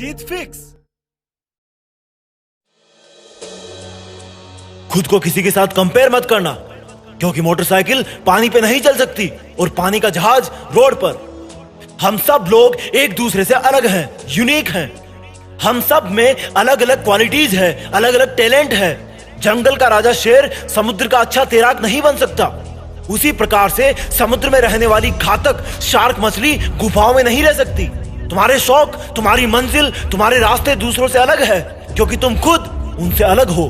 जीत fix. खुद को किसी के साथ कंपेयर मत करना, क्योंकि मोटरसाइकिल पानी पे नहीं चल सकती और पानी का जहाज रोड पर। हम सब लोग एक दूसरे से अलग हैं, यूनिक हैं। हम सब में अलग अलग क्वालिटीज है, अलग अलग टैलेंट है। जंगल का राजा शेर समुद्र का अच्छा तैराक नहीं बन सकता। उसी प्रकार से समुद्र में रहने वाली घातक शार्क मछली गुफाओं में नहीं रह सकती। तुम्हारे शौक, तुम्हारी मंजिल, तुम्हारे रास्ते दूसरों से अलग है, क्योंकि तुम खुद उनसे अलग हो।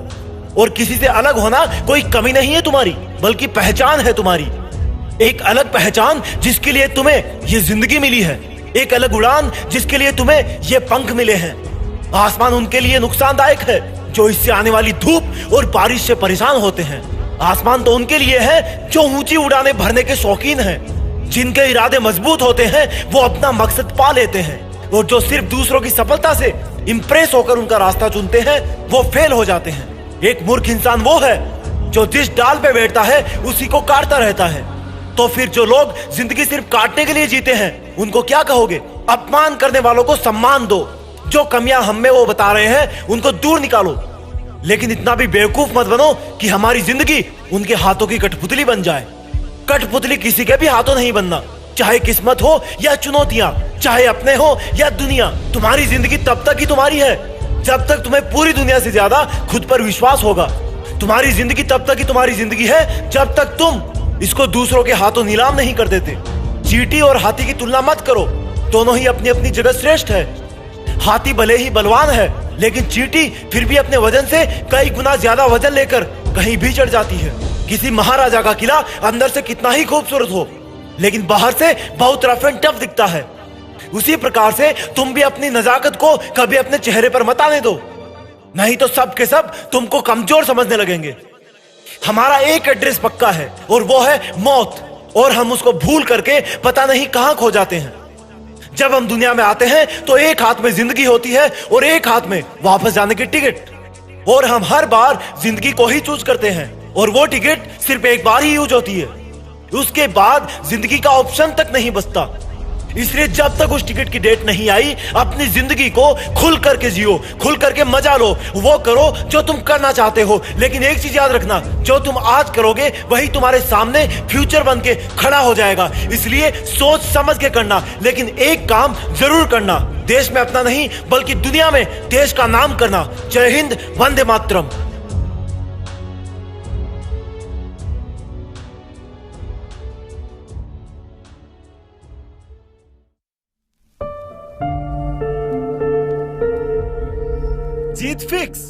और किसी से अलग होना कोई कमी नहीं है तुम्हारी, बल्कि पहचान है तुम्हारी। एक अलग पहचान जिसके लिए तुम्हें ये जिंदगी मिली है, एक अलग उड़ान जिसके लिए तुम्हें ये पंख मिले हैं। आसमान उनके लिए नुकसानदायक है जो इससे आने वाली धूप और बारिश से परेशान होते हैं। आसमान तो उनके लिए है जो ऊंची उड़ानें भरने के शौकीन हैं। जिनके इरादे मजबूत होते हैं वो अपना मकसद पा लेते हैं, और जो सिर्फ दूसरों की सफलता से इंप्रेस होकर उनका रास्ता चुनते हैं वो फेल हो जाते हैं। एक मूर्ख इंसान वो है जो जिस डाल पे बैठता है उसी को काटता रहता है। तो फिर जो लोग जिंदगी सिर्फ काटने के लिए जीते हैं उनको क्या कहोगे? अपमान करने वालों को सम्मान दो। जो कमियां हम में वो बता रहे हैं उनको दूर निकालो। लेकिन इतना भी बेवकूफ मत बनो कि हमारी जिंदगी उनके हाथों की कठपुतली बन जाए। कठपुतली किसी के भी हाथों नहीं बनना, चाहे किस्मत हो या चुनौतियां, चाहे अपने हो या दुनिया। तुम्हारी जिंदगी तब तक ही तुम्हारी है जब तक तुम्हें पूरी दुनिया से ज्यादा खुद पर विश्वास होगा। तुम्हारी जिंदगी तब तक ही तुम्हारी जिंदगी है जब तक तुम इसको दूसरों के हाथों नीलाम नहीं कर देते। चींटी और हाथी की तुलना मत करो, दोनों ही अपनी अपनी जगह श्रेष्ठ है। हाथी भले ही बलवान है, लेकिन चींटी फिर भी अपने वजन से कई गुना ज्यादा वजन लेकर कहीं भी चढ़ जाती है। किसी महाराजा का किला अंदर से कितना ही खूबसूरत हो, लेकिन बाहर से बहुत रफ एंड टफ दिखता है। उसी प्रकार से तुम भी अपनी नजाकत को कभी अपने चेहरे पर मत आने दो, नहीं तो सब के सब तुमको कमजोर समझने लगेंगे। हमारा एक एड्रेस पक्का है और वो है मौत, और हम उसको भूल करके पता नहीं कहां खो जाते हैं। जब हम दुनिया में आते हैं तो एक हाथ में जिंदगी होती है और एक हाथ में वापस जाने की टिकट, और हम हर बार जिंदगी को ही चूज करते हैं, और वो टिकट सिर्फ एक बार ही यूज होती है। उसके बाद जिंदगी का ऑप्शन तक नहीं बचता। इसलिए जब तक उस टिकट की डेट नहीं आई, अपनी जिंदगी को खुल करके जियो, खुल करके मजा लो। वो करो जो तुम करना चाहते हो, लेकिन एक चीज याद रखना, जो तुम आज करोगे वही तुम्हारे सामने फ्यूचर बन के खड़ा हो जाएगा। इसलिए सोच समझ के करना, लेकिन एक काम जरूर करना, देश में अपना नहीं बल्कि दुनिया में देश का नाम करना। जय हिंद, वंदे मातरम। जीत फिक्स।